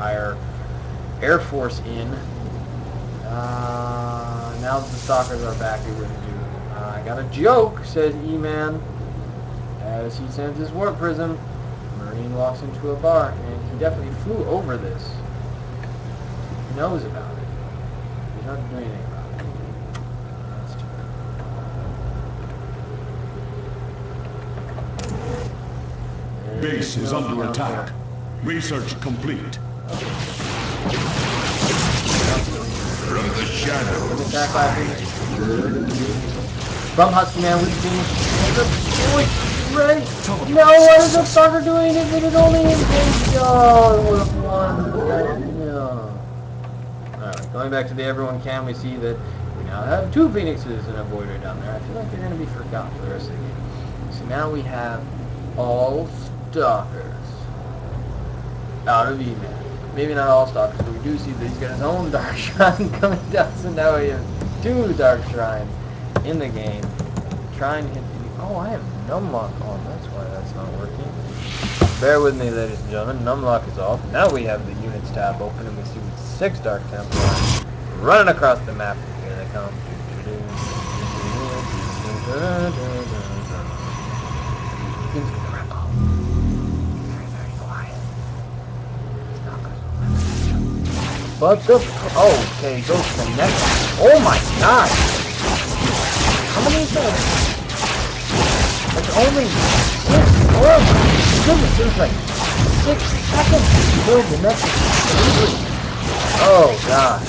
entire Air Force in. Now that the stalkers are back, it wouldn't do. I got a joke, says E-Man, as he sends his warp prism. Marine walks into a bar, and he definitely flew over this. He knows about it. He's not doing anything about it. That's too bad. Base is under attack. Research complete. From the shadows. Attack laughing. From Husky Man with the Phoenix. Ready? No, what is the stalker doing if it is only in base? Oh, it would have won. No. Alright, going back to the everyone can, we see that we now have 2 Phoenixes and a Voider down there. I feel like they're going to be forgotten for the rest of the game. So now we have all stalkers out of E-Man. Maybe not all stalkers, but we do see that he's got his own Dark Shrine coming down, so now we have 2 Dark Shrines in the game. Try and hit the... Oh, I have Numlock on, that's why that's not working. Bear with me, ladies and gentlemen, Numlock is off. Now we have the Units tab open, and we see 6 Dark Templars running across the map. Here they come. But the... Oh, okay, go to the next... Oh my god! How many is that? It's only 6. Oh my goodness, there's like 6 seconds to build the next delivery. Oh god.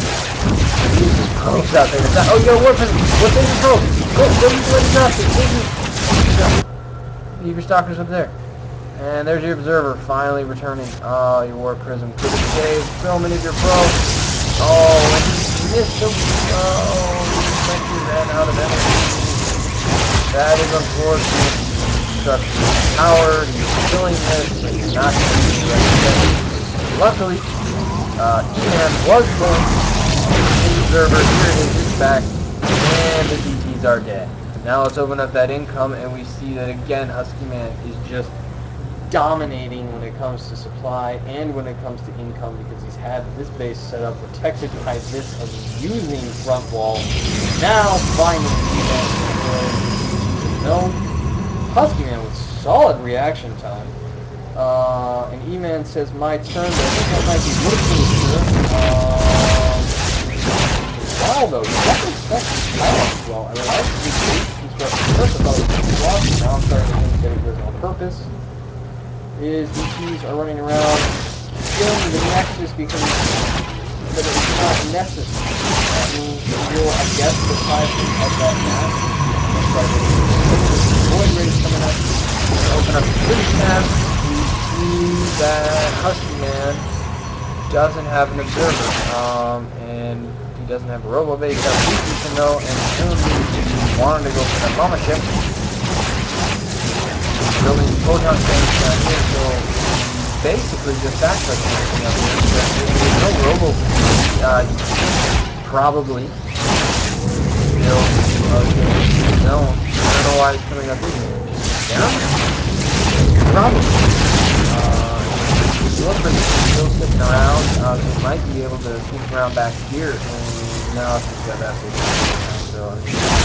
Jesus Christ out there. Oh, yo, what's in the probe? What is that? Leave your stalkers up there. And there's your observer finally returning. Oh, your warp prism could have saved so many of your probes. Oh, and he missed them. Oh, he ran out of energy. That is unfortunate. Structure power. He's killing this. He's not going to be ready. Luckily, E-Man was going to the observer. Here it is. It's back. And the DTs are dead. Now let's open up that income, and we see that again, Husky Man is just dominating when it comes to supply and when it comes to income, because he's had this base set up protected by this of using front wall. Now finally no Husky Man with solid reaction time. And E-Man says my turn, but I think that might be Woodking's turn. Wow though, you definitely expect silence well. I mean, I actually construction first about blocks, now I'm starting to think that it was on purpose. Is DTs are running around killing the Nexus because that it's not necessary. That means you'll, I guess, the sizing of that map. Void Rays coming up. Open up the Twitch tab. We see that Husky Man doesn't have an observer. And he doesn't have a robo base. He's got DTs to know, and presumably wanted to go for that mama ship. Building photon tanks down here, so basically just backtrack everything up here. There's no robo. Probably build zone. I don't know why it's coming up here. Down? Probably. Still sticking around, so he might be able to sneak around back here, and now it's just got that big. So it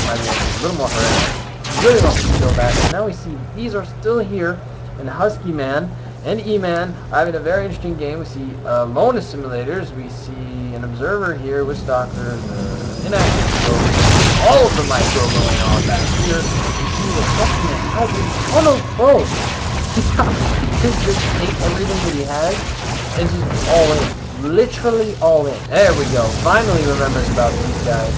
might be a little more hurt. Really wants to go back. And now we see these are still here, and Husky Man and E-Man are having a very interesting game. We see bonus simulators. We see an observer here with stalkers, inactive probes. All of the micro going on back here. We see the Husky Man has oh no, probes. Just take everything that he has and just all in. Literally all in. There we go. Finally remembers about these guys.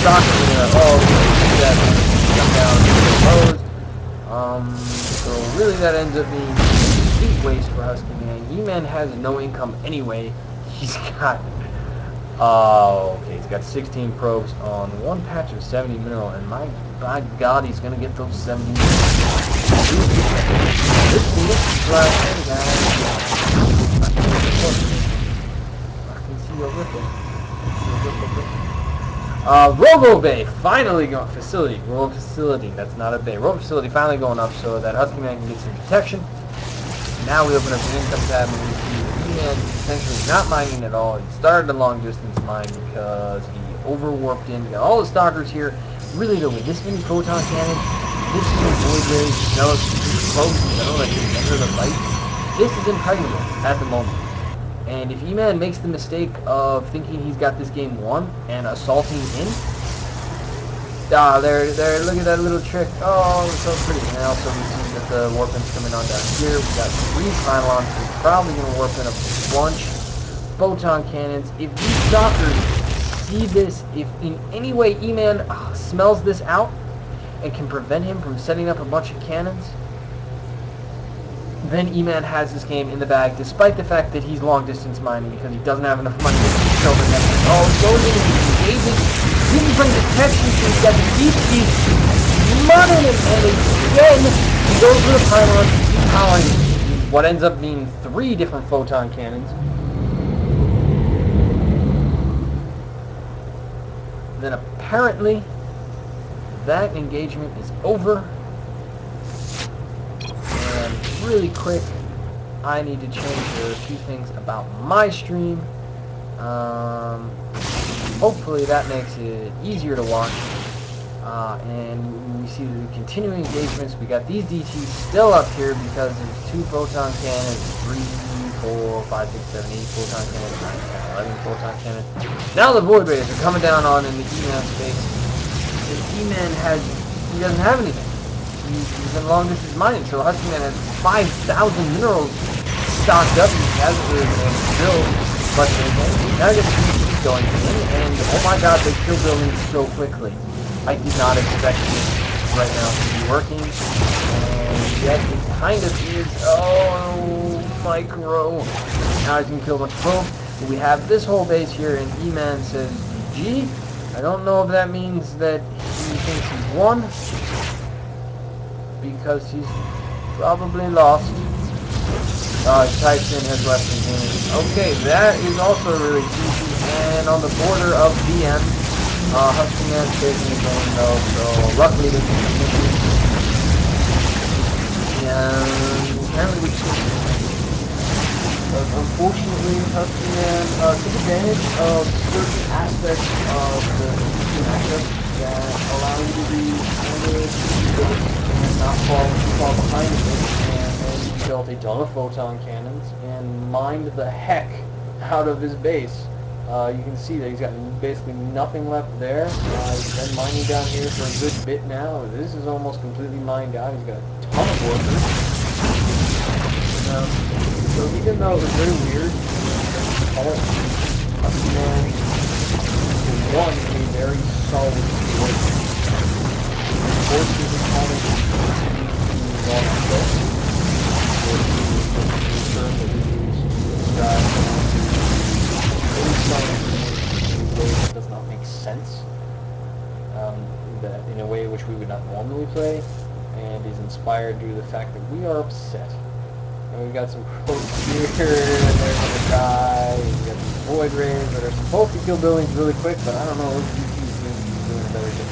Stalkers are all come down to the lows. So really that ends up being a complete waste for Husky Man. E-Man has no income anyway. He's got he's got 16 probes on one patch of 70 mineral, and my god, he's gonna get those 70 mineral. This looks I can see your ripple. Robo Bay finally going Robo facility. That's not a bay. Robo facility finally going up so that Husky Man can get some protection. Now we open up the income tab and we see that E-Man is essentially not mining at all. He started a long distance mine because he overwarped in. We got all the stalkers here. Really though, with this many photon cannons, this many void rays, probes, that can enter the fight, this is impregnable at the moment. And if E-Man makes the mistake of thinking he's got this game won and assaulting in, there, look at that little trick. Oh, it's so pretty. And also we see that the warping's coming on down here. We got 3 pylons. We're probably going to warp in a bunch. Photon cannons. If these stalkers see this, if in any way E-Man smells this out and can prevent him from setting up a bunch of cannons, then E-Man has this game in the bag, despite the fact that he's long-distance mining because he doesn't have enough money to kill the next. Oh, he goes in and he engages. Even from detection, he's got the deep heat running him, and again, he goes for the pylon, powering what ends up being 3 different photon cannons. Then apparently, that engagement is over. Really quick, I need to change a few things about my stream. Hopefully that makes it easier to watch. And we see the continuing engagements. We got these DTs still up here because there's 2 photon cannons, 3, 4, 5, 6, 7, 8 photon cannons, 9, 10, 11 photon cannons. Now the void rays are coming down on in the E-Man space. And E-Man he doesn't have anything. He's in long distance mining, so Husky Man has 5,000 minerals stocked up. He hasn't really been able to build much of anything. Now he gets DCs going in, and oh my god, they kill buildings so quickly. I did not expect this right now to be working, and yet it kind of is. Oh, micro. Now he's going to kill a bunch of probes. We have this whole base here, and E-Man says, GG. I don't know if that means that he thinks he's won, because he's probably lost. He types in his left game. Okay, that is also really easy. And on the border of the end, Husky Man's taking his own though, so luckily this is an issue. And apparently we took, unfortunately, Husky Man took advantage of certain aspects of the matchup that allow you to be and not fall behind it, and then he built a ton of photon cannons and mined the heck out of his base. You can see that he's got basically nothing left there. He's been mining down here for a good bit now. This is almost completely mined out. He's got a ton of workers. So even though it was very weird, Husky Man won a very solid situation. Forced his opponent to log kill, or to ensure that he was in a way that does not make sense, that in a way which we would not normally play, and is inspired due to the fact that we are upset. And we've got some probes here, and they're gonna die. We've got some void rays that are supposed to kill buildings really quick, but I don't know, those DCs seem to be doing a better job.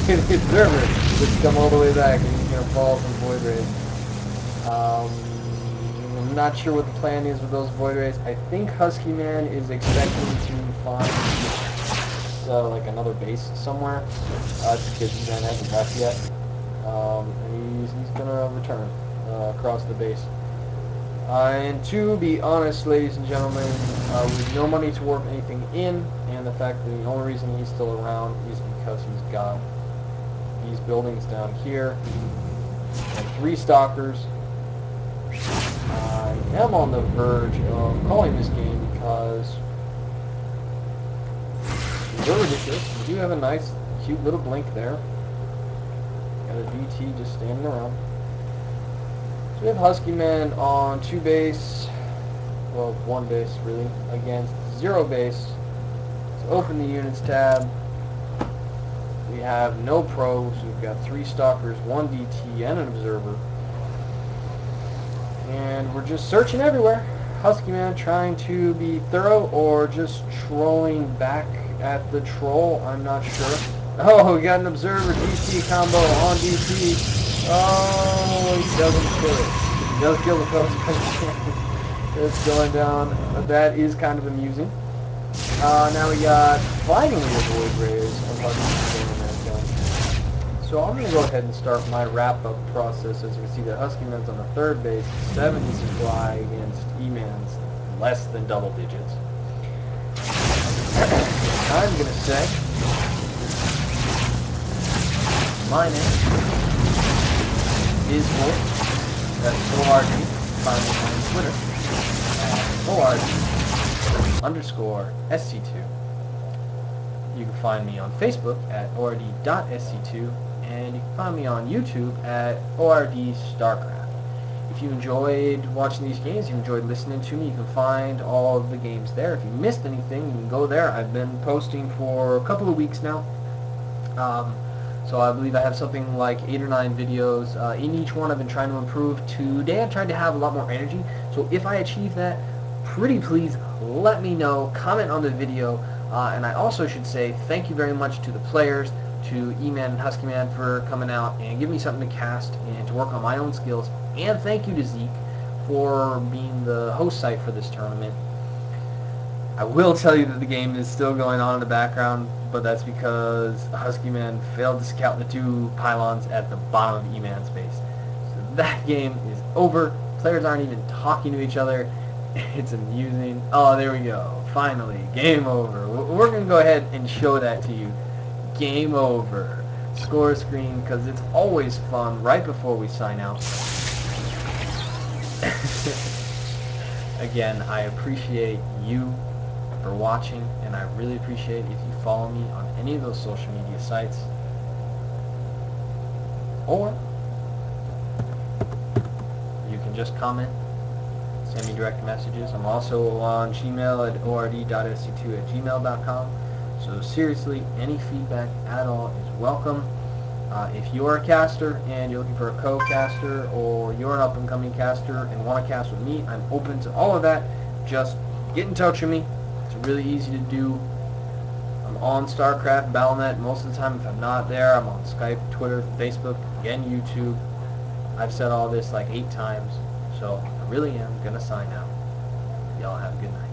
The observer just come all the way back, and he's gonna fall from void rays. I'm not sure what the plan is with those void rays. I think Husky Man is expecting to find like another base somewhere, because he hasn't left yet, and he's gonna return across the base. And to be honest, ladies and gentlemen, with no money to warp anything in, and the fact that the only reason he's still around is because he's got these buildings down here, and 3 stalkers. I am on the verge of calling this game because these are ridiculous. We do have a nice, cute little blink there. Got a DT just standing around. So we have Husky Man on 2 base, well, 1 base really, against 0 base. Let's open the units tab. We have no probes. We've got 3 stalkers, 1 DT, and an observer. And we're just searching everywhere. Husky Man trying to be thorough or just trolling back at the troll. I'm not sure. Oh, we got an observer DT combo on DT. Oh, he doesn't kill it. Just kill the folks. It's going down. That is kind of amusing. Now we got finally the Void Rays of Husky. So I'm going to go ahead and start my wrap-up process. As you can see, the Husky Man's on the third base, 70 supply against E-Man's less than double digits. I'm going to say my name is Volt. That's OrD. Find me on Twitter at OrD_SC2. You can find me on Facebook at OrD.SC2, and you can find me on YouTube at OrD StarCraft. If you enjoyed watching these games, you enjoyed listening to me, you can find all of the games there. If you missed anything, you can go there. I've been posting for a couple of weeks now. So I believe I have something like 8 or 9 videos. In each one I've been trying to improve. Today I tried to have a lot more energy. So if I achieve that, pretty please let me know. Comment on the video. And I also should say thank you very much to the players, to E-Man and Husky Man for coming out and giving me something to cast and to work on my own skills. And thank you to Zeke for being the host site for this tournament. I will tell you that the game is still going on in the background, but that's because Husky Man failed to scout the 2 pylons at the bottom of E-Man's base. So that game is over. Players aren't even talking to each other. It's amusing. Oh, there we go. Finally, game over. We're going to go ahead and show that to you. Game over. Score screen, because it's always fun right before we sign out. Again, I appreciate you for watching, and I really appreciate if you follow me on any of those social media sites, or you can just comment, send me direct messages. I'm also on Gmail at ord.sc2@gmail.com. So seriously, any feedback at all is welcome. If you're a caster and you're looking for a co-caster, or you're an up-and-coming caster and want to cast with me, I'm open to all of that. Just get in touch with me. It's really easy to do. I'm on StarCraft, Battle.net most of the time. If I'm not there, I'm on Skype, Twitter, Facebook, again YouTube. I've said all this like 8 times, so I really am going to sign out. Y'all have a good night.